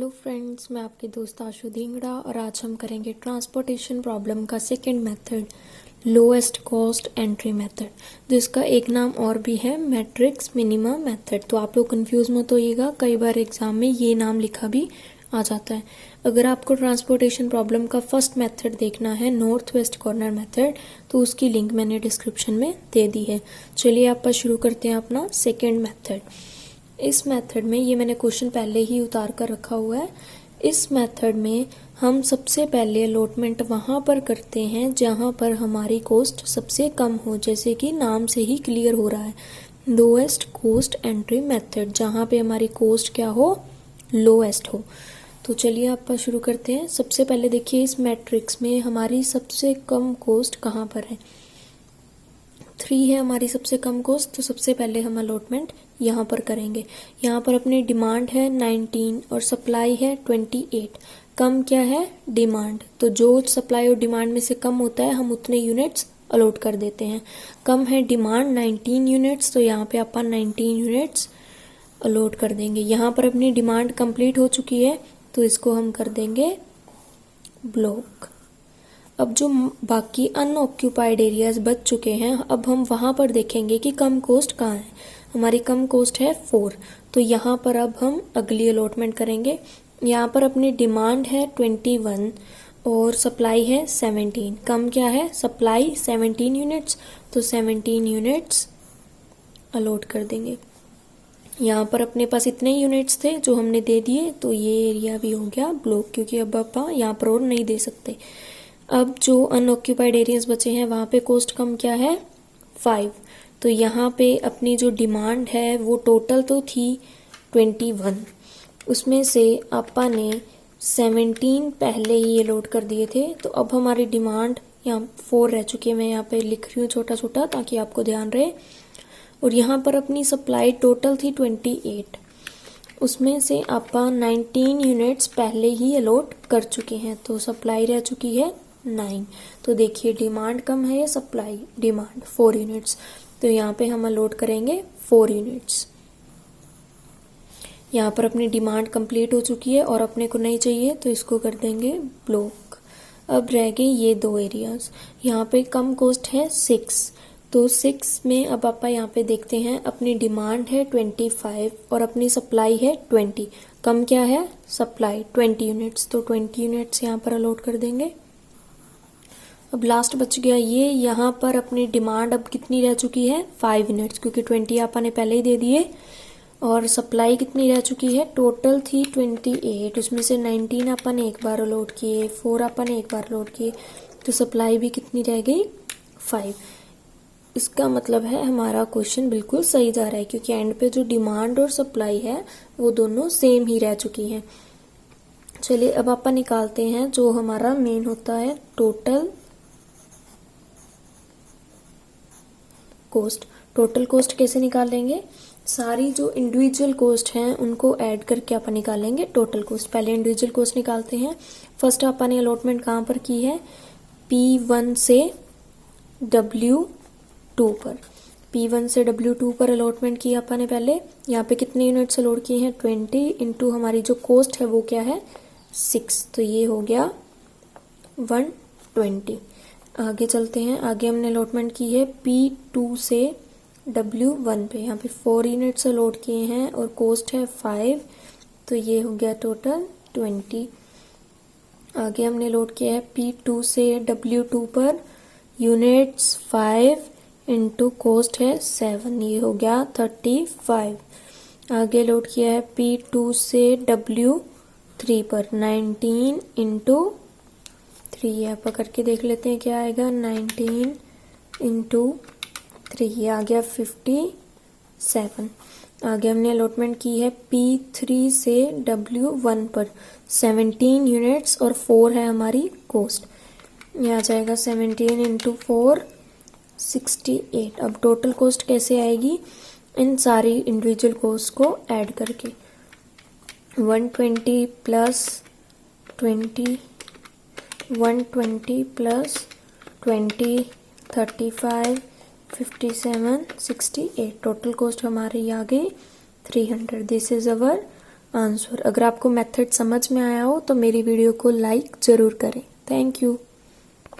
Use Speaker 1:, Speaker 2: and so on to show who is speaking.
Speaker 1: Hello friends, मैं आपकी दोस्त आशु धिंगड़ा और आज हम करेंगे ट्रांसपोर्टेशन प्रॉब्लम का second method, lowest cost entry method, जिसका एक नाम और भी है मैट्रिक्स मिनिमा मेथड। तो आप लोग कंफ्यूज मत होइएगा, कई बार एग्जाम में ये नाम लिखा भी आ जाता है। अगर आपको ट्रांसपोर्टेशन प्रॉब्लम का फर्स्ट मेथड देखना है, नॉर्थ वेस्ट कॉर्नर मेथड, तो उसकी लिंक मैंने डिस्क्रिप्शन में दे दी है। चलिए आप शुरू करते हैं अपना सेकेंड मेथड। इस मेथड में ये मैंने क्वेश्चन पहले ही उतार कर रखा हुआ है। इस मेथड में हम सबसे पहले अलॉटमेंट वहाँ पर करते हैं जहाँ पर हमारी कॉस्ट सबसे कम हो, जैसे कि नाम से ही क्लियर हो रहा है, लोएस्ट कॉस्ट एंट्री मेथड, जहाँ पे हमारी कॉस्ट क्या हो, लोएस्ट हो। तो चलिए आप शुरू करते हैं। सबसे पहले देखिए इस मैट्रिक्स में हमारी सबसे कम कॉस्ट कहाँ पर है, 3 है हमारी सबसे कम कॉस्ट। तो सबसे पहले हम अलॉटमेंट यहाँ पर करेंगे। यहाँ पर अपनी डिमांड है 19 और सप्लाई है 28। कम क्या है, डिमांड, तो जो सप्लाई और डिमांड में से कम होता है हम उतने यूनिट्स अलॉट कर देते हैं। कम है डिमांड 19 यूनिट्स, तो यहाँ पे अपन 19 यूनिट्स अलॉट कर देंगे। यहाँ पर अपनी डिमांड कंप्लीट हो चुकी है, तो इसको हम कर देंगे ब्लॉक। अब जो बाकी अनऑक्यूपाइड एरियाज बच चुके हैं, अब हम वहाँ पर देखेंगे कि कम कॉस्ट कहाँ है। हमारी कम कॉस्ट है 4, तो यहाँ पर अब हम अगली अलॉटमेंट करेंगे। यहाँ पर अपनी डिमांड है 21 और सप्लाई है 17। कम क्या है, सप्लाई 17 यूनिट्स, तो 17 यूनिट्स अलॉट कर देंगे। यहाँ पर अपने पास इतने यूनिट्स थे जो हमने दे दिए, तो ये एरिया भी हो गया ब्लॉक, क्योंकि अब आप यहाँ पर और नहीं दे सकते। अब जो अनऑक्यूपाइड एरियाज बचे हैं वहाँ पे कॉस्ट कम क्या है, 5। तो यहाँ पे अपनी जो डिमांड है वो टोटल तो थी 21, उसमें से आपा ने 17 पहले ही अलॉट कर दिए थे। तो अब हमारी डिमांड यहाँ 4 रह चुकी है। मैं यहाँ पे लिख रही हूँ छोटा छोटा ताकि आपको ध्यान रहे। और यहाँ पर अपनी सप्लाई टोटल थी 28, उसमें से आपा 19 यूनिट्स पहले ही अलॉट कर चुके हैं, तो सप्लाई रह चुकी है 9। तो देखिए डिमांड कम है या सप्लाई, डिमांड 4 यूनिट्स, तो यहाँ पे हम अलॉट करेंगे 4 यूनिट्स। यहाँ पर अपनी डिमांड कंप्लीट हो चुकी है और अपने को नहीं चाहिए, तो इसको कर देंगे ब्लॉक। अब रह गए ये 2 एरियाज। यहाँ पे कम कॉस्ट है 6, तो 6 में अब आप यहाँ पे देखते हैं अपनी डिमांड है 25 और अपनी सप्लाई है 20। कम क्या है, सप्लाई 20 यूनिट्स, तो 20 यूनिट्स यहाँ पर अलॉट कर देंगे। अब लास्ट बच गया ये, यहाँ पर अपनी डिमांड अब कितनी रह चुकी है, 5 यूनिट्स, क्योंकि 20 आपने पहले ही दे दिए। और सप्लाई कितनी रह चुकी है, टोटल थी 28, उसमें से 19 अपन एक बार अलॉट किए, 4 अपन एक बार अलॉट किए, तो सप्लाई भी कितनी रह गई, 5। इसका मतलब है हमारा क्वेश्चन बिल्कुल सही जा रहा है, क्योंकि एंड पे जो डिमांड और सप्लाई है वो दोनों सेम ही रह चुकी हैं। चलिए अब अपन निकालते हैं जो हमारा मेन होता है टोटल कॉस्ट। टोटल कॉस्ट कैसे निकालेंगे, सारी जो इंडिविजुअल कॉस्ट हैं उनको ऐड करके अपन निकालेंगे टोटल कॉस्ट। पहले इंडिविजुअल कॉस्ट निकालते हैं। फर्स्ट अपन ने अलॉटमेंट कहाँ पर की है, P1 से W2 पर। P1 से W2 पर अलॉटमेंट किया अपन ने पहले। यहाँ पे कितने यूनिट्स अलॉट किए हैं, 20 इंटू हमारी जो कॉस्ट है वो क्या है, 6, तो ये हो गया 120। आगे चलते हैं। आगे हमने अलॉटमेंट की है P2 से W1 पे। यहाँ पे 4 यूनिट्स अलॉट किए हैं और कॉस्ट है 5, तो ये हो गया टोटल 20। आगे हमने अलॉट किया है P2 से W2 पर, यूनिट्स 5 इंटू कॉस्ट है 7, ये हो गया 35। आगे अलॉट किया है P2 से W3 पर, 19 इंटू 3, यहाँ पर करके देख लेते हैं क्या आएगा, 19 इंटू 3, ये आ गया 57। आगे हमने अलॉटमेंट की है P3 से W1 पर, 17 यूनिट्स और 4 है हमारी कॉस्ट, ये आ जाएगा 17 इंटू 4, 68। अब टोटल कॉस्ट कैसे आएगी, इन सारी इंडिविजुअल कॉस्ट को ऐड करके, 120 प्लस 20, 120 प्लस 20, 35, 57, 68। टोटल कॉस्ट हमारी आ गई 300। This is our answer. अगर आपको मेथड समझ में आया हो तो मेरी वीडियो को लाइक ज़रूर करें। Thank you.